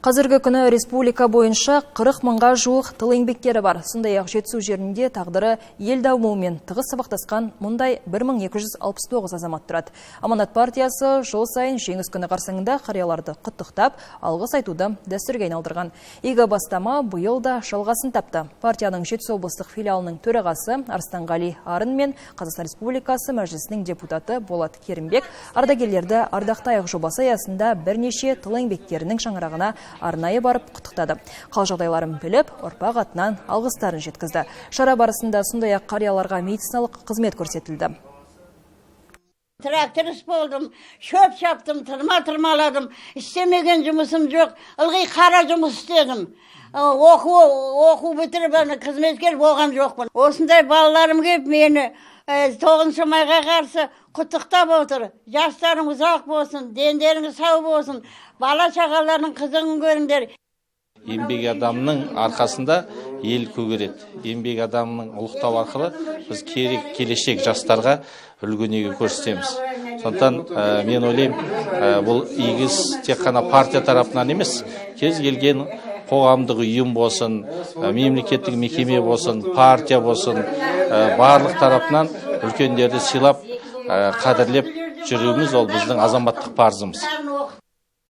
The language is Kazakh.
Қазіргі күні республика бойынша 40 мыңға жуық тыл еңбеккері бар. Сондай-ақ Жетісу жерінде тағдыры ел дамуымен тығыз сабақтасқан мұндай 1269 азамат тұрады. Аманат партиясы жыл сайын жеңіс күні қарсаңында қарияларды құттықтап, алғыс айтуды дәстүрге айналдырған. Игі бастама биыл да жалғасын тапты. Партияның Жетісу облыстық филиалының төрағасы Арыстанғали Арын мен Қазақстан Республикасы Мәжілісінің депутаты Болат Керімбек ардагерлерді ардақтайық жобасы аясында бірнеше тыл еңбеккерінің шаңырағына арнайы барып құттықтады. Қал жағдайларын біліп, ұрпақ атынан алғыстарын жеткізді. Шара барысында сондай-ақ қарияларға медициналық қызмет көрсетілді. Тракторист болдым, шөп шаптым, тырмаладым, істемеген жұмысым жоқ, ылғи қара жұмыс істедім. Оқу бітіріп, қызметкер болған жоқпын. Осындай балаларым келіп мені 9 майға қарсы құттықтап отыр. Жастарың ұзақ болсын, дендеріңіз сау болсын, бала шағаларының қызығын көріңдер. Еңбек адамның арқасында ел көгереді. Еңбек адамның ұлықтау арқылы біз келешек жастарға үлгі-өнеге көрсетеміз. Сондықтан мен ойлаймын, бұл игіз тек қана партия тарапынан емес, кез келген қоғамдық ұйым болсын, мемлекеттік мекеме болсын, партия болсын, барлық тарапынан үлкендерді сыйлап, қадірлеп жүруіміз ол біздің азаматтық парызымыз.